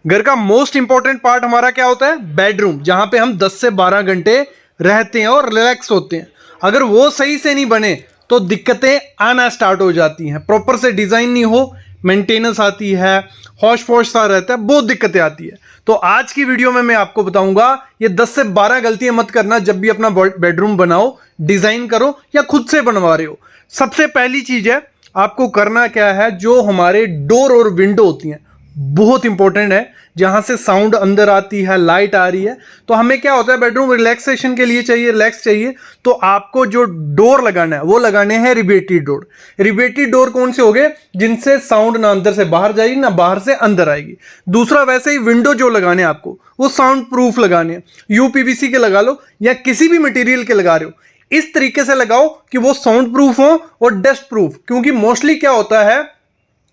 घर का most important part हमारा क्या होता है? बेडरूम, जहां पे हम 10 से 12 घंटे रहते हैं और रिलैक्स होते हैं। अगर वो सही से नहीं बने तो दिक्कतें आना स्टार्ट हो जाती हैं। प्रॉपर से डिजाइन नहीं हो, मेंटेनेंस आती है, हौश पौश सा रहता है, बहुत दिक्कतें आती है। तो आज की वीडियो में मैं आपको बताऊंगा ये 10 से 12 गलतियां मत करना जब भी अपना बेडरूम बनाओ, डिजाइन करो या खुद से बनवा रहे हो। सबसे पहली चीज है, आपको करना क्या है, जो हमारे डोर और विंडो होती हैं बहुत इंपॉर्टेंट है, जहां से साउंड अंदर आती है, लाइट आ रही है। तो हमें क्या होता है, बेडरूम रिलैक्सेशन के लिए चाहिए, रिलैक्स चाहिए, तो आपको जो डोर लगाना है वो लगाने हैं रिबेटेड डोर। रिबेटेड डोर कौन से हो गए? जिनसे साउंड ना अंदर से बाहर जाएगी ना बाहर से अंदर आएगी। दूसरा, वैसे ही विंडो जो लगाने हैं आपको वो साउंड प्रूफ लगाने हैं। यूपीवीसी के लगा लो या किसी भी मटेरियल के लगा रहे हो, इस तरीके से लगाओ कि वो साउंड प्रूफ हो और डस्ट प्रूफ। क्योंकि मोस्टली क्या होता है,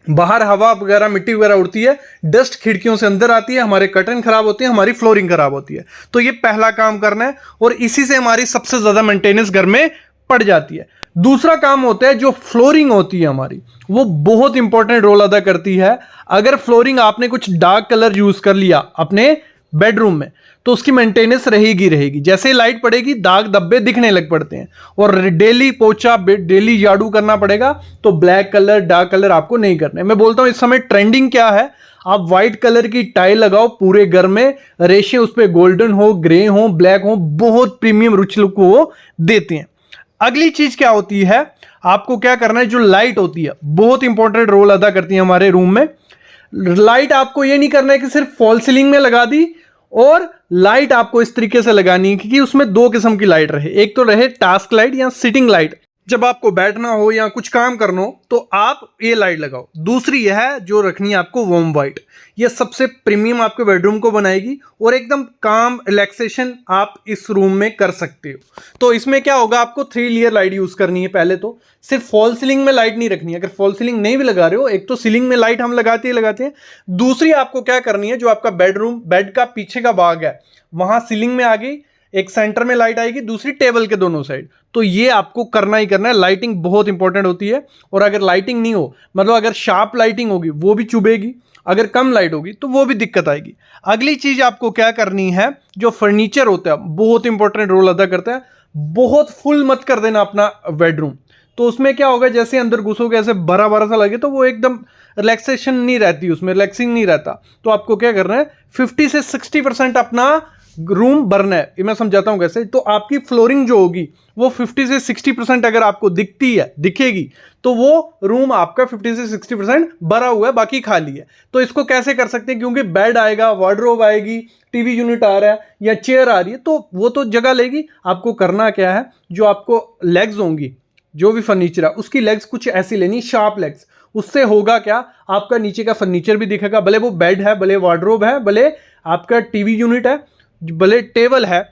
बाहर हवा वगैरह मिट्टी वगैरह उड़ती है, डस्ट खिड़कियों से अंदर आती है, हमारे कर्टन खराब होते हैं, हमारी फ्लोरिंग खराब होती है। तो ये पहला काम करना है और इसी से हमारी सबसे ज्यादा मेंटेनेंस घर में पड़ जाती है। दूसरा काम होता है, जो फ्लोरिंग होती है हमारी, वो बहुत इंपॉर्टेंट रोल अदा करती है। अगर फ्लोरिंग आपने कुछ डार्क कलर यूज कर लिया अपने बेडरूम में तो उसकी मेंटेनेंस रहेगी। जैसे लाइट पड़ेगी दाग धब्बे दिखने लग पड़ते हैं और डेली पोछा डेली झाड़ू करना पड़ेगा। तो ब्लैक कलर डार्क कलर आपको नहीं करना है। मैं बोलता हूं इस समय ट्रेंडिंग क्या है, आप व्हाइट कलर की टाइल लगाओ पूरे घर में, रेशे उस पर गोल्डन हो, ग्रे हो, ब्लैक हो, बहुत प्रीमियम रिच लुक को वो देते हैं। अगली चीज क्या होती है, आपको क्या करना है, जो लाइट होती है बहुत इंपॉर्टेंट रोल अदा करती है हमारे रूम में। लाइट आपको ये नहीं करना है कि सिर्फ फॉल सीलिंग में लगा दी, और लाइट आपको इस तरीके से लगानी है कि उसमें दो किस्म की लाइट रहे। एक तो रहे टास्क लाइट या सिटिंग लाइट, जब आपको बैठना हो या कुछ काम करना हो तो आप ये लाइट लगाओ। दूसरी यह है जो रखनी है आपको वार्म वाइट, ये सबसे प्रीमियम आपके बेडरूम को बनाएगी और एकदम काम रिलैक्सेशन आप इस रूम में कर सकते हो। तो इसमें क्या होगा, आपको 3 लेयर लाइट यूज करनी है। पहले तो सिर्फ फॉल सीलिंग में लाइट नहीं रखनी है। अगर फॉल सीलिंग नहीं भी लगा रहे हो, एक तो सीलिंग में लाइट हम लगाते हैं, दूसरी आपको क्या करनी है, जो आपका बेडरूम बेड का पीछे का भाग है वहां सीलिंग में आ गई, एक सेंटर में लाइट आएगी, दूसरी टेबल के दोनों साइड। तो ये आपको करना ही करना है। लाइटिंग बहुत इंपॉर्टेंट होती है, और अगर लाइटिंग नहीं हो, मतलब अगर शार्प लाइटिंग होगी वो भी चुभेगी, अगर कम लाइट होगी तो वो भी दिक्कत आएगी। अगली चीज आपको क्या करनी है, जो फर्नीचर होता है बहुत इंपॉर्टेंट रोल अदा करता है। बहुत फुल मत कर देना अपना बेडरूम, तो उसमें क्या होगा, जैसे अंदर घुसोगे ऐसे बड़ा बड़ा सा लगे तो वो एकदम रिलैक्सेशन नहीं रहती, उसमें रिलैक्सिंग नहीं रहता। तो आपको क्या करना है, 50 से 60% अपना रूम भरना है। ये मैं समझाता हूं कैसे। तो आपकी फ्लोरिंग जो होगी वो 50 से 60% अगर आपको दिखेगी तो वो रूम आपका 50 से 60% भरा हुआ है, बाकी खाली है। तो इसको कैसे कर सकते हैं, क्योंकि बेड आएगा, वार्डरोब आएगी, टीवी यूनिट आ रहा है या चेयर आ रही है, तो वो तो जगह लेगी। आपको करना क्या है, जो आपको लेग्स होंगी, जो भी फर्नीचर है उसकी लेग्स कुछ ऐसी लेनी, शार्प लेग्स। उससे होगा क्या, आपका नीचे का फर्नीचर भी दिखेगा, भले वो बेड है, भले वार्डरोब है, भले आपका टीवी यूनिट है, भले टेबल है।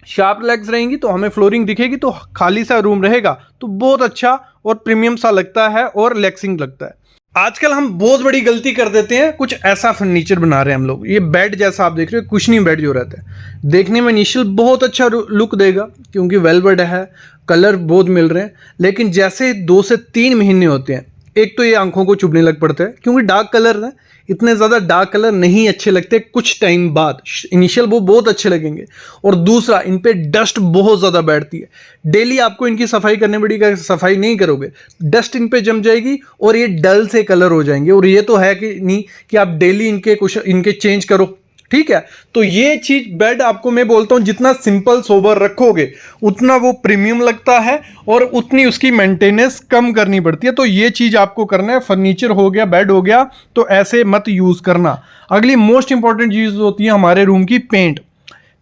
शार्प लेग्स रहेंगी तो हमें फ्लोरिंग दिखेगी, तो खाली सा रूम रहेगा तो बहुत अच्छा और प्रीमियम सा लगता है और रिलैक्सिंग लगता है। आजकल हम बहुत बड़ी गलती कर देते हैं, कुछ ऐसा फर्नीचर बना रहे हैं हम लोग। ये बेड जैसा आप देख रहे हो, कुशनी बेड जो रहता है, देखने में इनिशियल बहुत अच्छा लुक देगा क्योंकि वेलवेट है, कलर बहुत मिल रहे हैं। लेकिन जैसे 2 से 3 महीने होते हैं, एक तो ये आंखों को चुभने लग पड़ता है क्योंकि डार्क कलर है। इतने ज़्यादा डार्क कलर नहीं अच्छे लगते, कुछ टाइम बाद इनिशियल वो बहुत अच्छे लगेंगे। और दूसरा, इन पे डस्ट बहुत ज़्यादा बैठती है। डेली आपको इनकी सफाई करनी पड़ेगी, अगर सफाई नहीं करोगे डस्ट इन पे जम जाएगी और ये डल से कलर हो जाएंगे। और ये तो है कि नहीं कि आप डेली इनके चेंज करो, ठीक है। तो ये चीज बेड आपको मैं बोलता हूं, जितना सिंपल सोबर रखोगे उतना वो प्रीमियम लगता है और उतनी उसकी मेंटेनेंस कम करनी पड़ती है। तो ये चीज आपको करना है। फर्नीचर हो गया, बेड हो गया, तो ऐसे मत यूज करना। अगली मोस्ट इंपॉर्टेंट चीज होती है हमारे रूम की पेंट।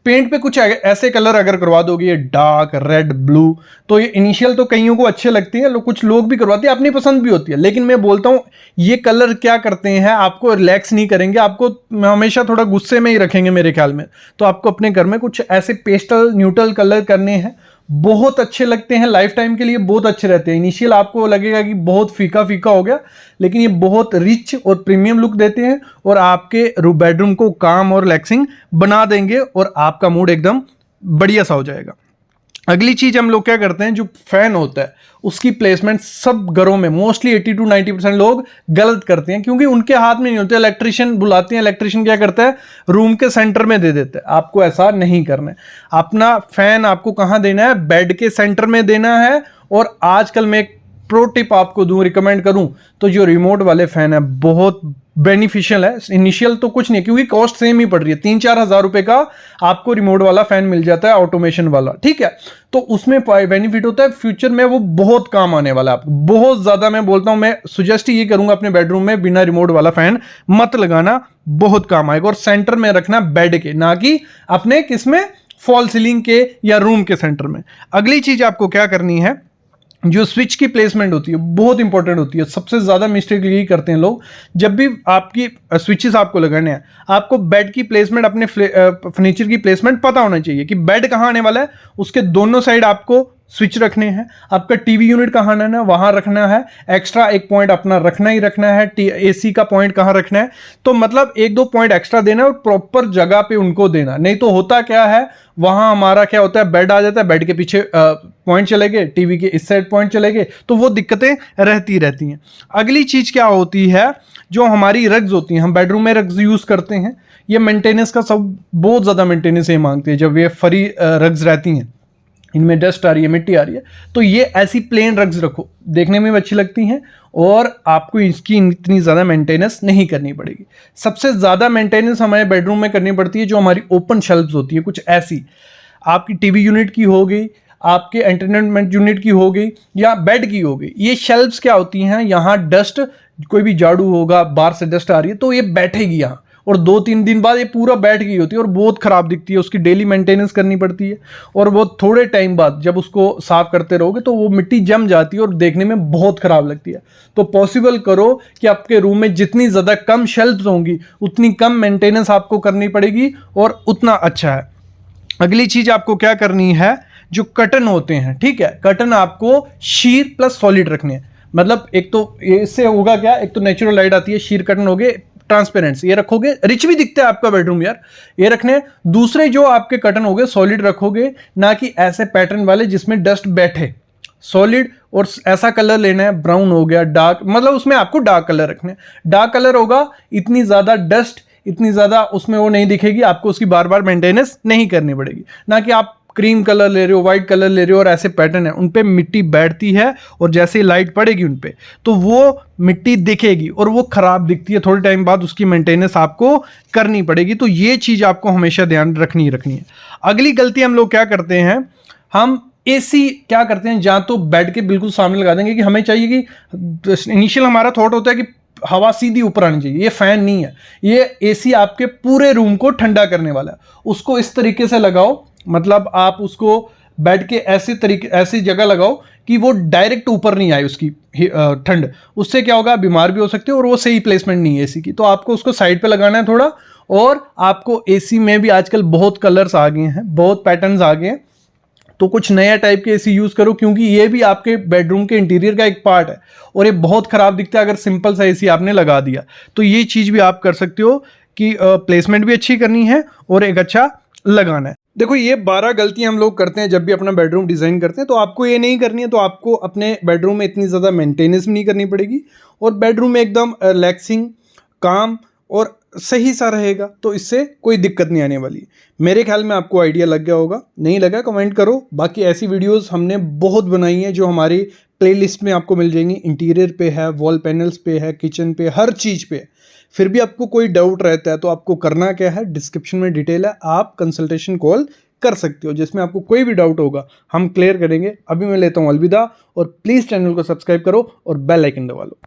पेंट पे कुछ ऐसे कलर अगर करवा दोगे, ये डार्क रेड ब्लू, तो ये इनिशियल तो कईयों को अच्छे लगते हैं, कुछ लोग भी करवाते हैं, अपनी पसंद भी होती है। लेकिन मैं बोलता हूँ ये कलर क्या करते हैं, आपको रिलैक्स नहीं करेंगे, आपको हमेशा थोड़ा गुस्से में ही रखेंगे मेरे ख्याल में। तो आपको अपने घर में कुछ ऐसे पेस्टल न्यूट्रल कलर करने हैं, बहुत अच्छे लगते हैं, लाइफ टाइम के लिए बहुत अच्छे रहते हैं। इनिशियल आपको लगेगा कि बहुत फीका फीका हो गया, लेकिन ये बहुत रिच और प्रीमियम लुक देते हैं और आपके बेडरूम को काम और रिलैक्सिंग बना देंगे और आपका मूड एकदम बढ़िया सा हो जाएगा। अगली चीज हम लोग क्या करते हैं, जो फैन होता है उसकी प्लेसमेंट सब घरों में मोस्टली 80 to 90% लोग गलत करते हैं, क्योंकि उनके हाथ में नहीं होते। इलेक्ट्रिशियन बुलाते हैं, इलेक्ट्रिशियन क्या करता है, रूम के सेंटर में दे देता है। आपको ऐसा नहीं करना है। अपना फैन आपको कहां देना है, बेड के सेंटर में देना है। और आजकल मैं एक प्रो टिप आपको दूं, रिकमेंड करूं तो जो रिमोट वाले फैन है बहुत बेनिफिशियल है। इनिशियल तो कुछ नहीं है, क्योंकि कॉस्ट सेम ही पड़ रही है, 3-4 हज़ार रुपए का आपको रिमोट वाला फैन मिल जाता है, ऑटोमेशन वाला, ठीक है। तो उसमें बेनिफिट होता है, फ्यूचर में वो बहुत काम आने वाला है आपको, बहुत ज्यादा। मैं बोलता हूं, मैं सुजेस्ट ये करूंगा अपने बेडरूम में बिना रिमोट वाला फैन मत लगाना, बहुत काम आएगा। और सेंटर में रखना बेड के, ना कि अपने किसमें, फॉल सीलिंग के या रूम के सेंटर में। अगली चीज आपको क्या करनी है, जो स्विच की प्लेसमेंट होती है बहुत इंपॉर्टेंट होती है। सबसे ज्यादा मिस्टेक यही करते हैं लोग, जब भी आपकी स्विचेस आपको लगाने हैं, आपको बेड की प्लेसमेंट, अपने फर्नीचर की प्लेसमेंट पता होना चाहिए कि बेड कहाँ आने वाला है, उसके दोनों साइड आपको स्विच रखने हैं। आपका टीवी यूनिट कहाँ आना है, वहां रखना है। एक्स्ट्रा एक पॉइंट अपना रखना ही रखना है। एसी का पॉइंट कहाँ रखना है, तो मतलब 1-2 पॉइंट एक्स्ट्रा देना है और प्रॉपर जगह पे उनको देना। नहीं तो होता क्या है, वहां हमारा क्या होता है, बेड आ जाता है, बेड के पीछे पॉइंट चले गए, टीवी के इस साइड पॉइंट चले गए, तो वो दिक्कतें रहती हैं। अगली चीज क्या होती है, जो हमारी रग्स होती हैं, हम बेडरूम में रग्स यूज करते हैं, ये मेंटेनेंस का सब बहुत ज्यादा मेंटेनेंस ये मांगते हैं। जब ये फरी रग्स रहती हैं, इनमें डस्ट आ रही है, मिट्टी आ रही है, तो ये ऐसी प्लेन रग्स रखो, देखने में भी अच्छी लगती हैं और आपको इसकी इतनी ज़्यादा मेंटेनेंस नहीं करनी पड़ेगी। सबसे ज़्यादा मेंटेनेंस हमारे बेडरूम में करनी पड़ती है जो हमारी ओपन शेल्फ्स होती है, कुछ ऐसी, आपकी टीवी यूनिट की हो गई, आपके एंटरटेनमेंट यूनिट की हो गई या बेड की हो गई। ये शेल्फ्स क्या होती हैं, यहाँ डस्ट, कोई भी झाड़ू होगा, बाहर से डस्ट आ रही है तो ये बैठेगी यहाँ, और 2-3 दिन बाद ये पूरा बैठ गई होती है और बहुत खराब दिखती है। उसकी डेली मेंटेनेंस करनी पड़ती है और वो थोड़े टाइम बाद जब उसको साफ करते रहोगे तो वो मिट्टी जम जाती है और देखने में बहुत खराब लगती है। तो पॉसिबल करो कि आपके रूम में जितनी ज़्यादा कम शेल्फ्स होंगी उतनी कम मेंटेनेंस आपको करनी पड़ेगी और उतना अच्छा है। अगली चीज आपको क्या करनी है, जो कर्टन होते हैं, ठीक है, कर्टन आपको शीर प्लस सॉलिड रखने हैं। मतलब एक तो इससे होगा क्या, एक तो नेचुरल लाइट आती है, शीर कर्टन हो गए ट्रांसपेरेंसी, ये रखोगे, रिच भी दिखता है आपका बेडरूम यार, ये रखने। दूसरे जो आपके कर्टन हो गए सॉलिड रखोगे, ना कि ऐसे पैटर्न वाले जिसमें डस्ट बैठे, सॉलिड। और ऐसा कलर लेना है, ब्राउन हो गया, डार्क, मतलब उसमें आपको डार्क कलर रखने। डार्क कलर होगा, इतनी ज्यादा डस्ट, इतनी ज्यादा उसमें वो नहीं दिखेगी, आपको उसकी बार बार मेंटेनेंस नहीं करनी पड़ेगी। ना कि आप क्रीम कलर ले रहे हो, व्हाइट कलर ले रहे हो और ऐसे पैटर्न है, उन पे मिट्टी बैठती है और जैसे ही लाइट पड़ेगी उन पे तो वो मिट्टी दिखेगी और वो खराब दिखती है, थोड़े टाइम बाद उसकी मेंटेनेंस आपको करनी पड़ेगी। तो ये चीज आपको हमेशा ध्यान रखनी है। अगली गलती हम लोग क्या करते हैं, हम एसी क्या करते हैं, जहां तो बेड के बिल्कुल सामने लगा देंगे, कि हमें चाहिए कि इनिशियल हमारा थॉट होता है कि हवा सीधी ऊपर आनी चाहिए। ये फैन नहीं है, ये एसी आपके पूरे रूम को ठंडा करने वाला है। उसको इस तरीके से लगाओ, मतलब आप उसको बेड के ऐसी जगह लगाओ कि वो डायरेक्ट ऊपर नहीं आए उसकी ठंड। उससे क्या होगा, बीमार भी हो सकते हो और वो सही प्लेसमेंट नहीं है एसी की। तो आपको उसको साइड पे लगाना है थोड़ा। और आपको एसी में भी आजकल बहुत कलर्स आ गए हैं, बहुत पैटर्न्स आ गए हैं, तो कुछ नया टाइप के एसी यूज करो, क्योंकि ये भी आपके बेडरूम के इंटीरियर का एक पार्ट है और ये बहुत खराब दिखता है अगर सिंपल सा एसी आपने लगा दिया। तो ये चीज भी आप कर सकते हो कि प्लेसमेंट भी अच्छी करनी है और एक अच्छा लगाना है। देखो, ये 12 गलतियां हम लोग करते हैं जब भी अपना बेडरूम डिजाइन करते हैं, तो आपको ये नहीं करनी है। तो आपको अपने बेडरूम में इतनी ज्यादा मेंटेनेंस भी नहीं करनी पड़ेगी और बेडरूम में एकदम रिलैक्सिंग, काम और सही सा रहेगा, तो इससे कोई दिक्कत नहीं आने वाली। मेरे ख्याल में आपको आइडिया लग गया होगा, नहीं लगा कमेंट करो। बाकी ऐसी वीडियोस हमने बहुत बनाई हैं जो हमारी प्लेलिस्ट में आपको मिल जाएंगी। इंटीरियर पे है, वॉल पैनल्स पे है, किचन पे, हर चीज़ पे। फिर भी आपको कोई डाउट रहता है तो आपको करना क्या है, डिस्क्रिप्शन में डिटेल है, आप कंसल्टेशन कॉल कर सकते हो, जिसमें आपको कोई भी डाउट होगा हम क्लियर करेंगे। अभी मैं लेता हूँ अलविदा, और प्लीज़ चैनल को सब्सक्राइब करो और बेल आइकन दबा लो।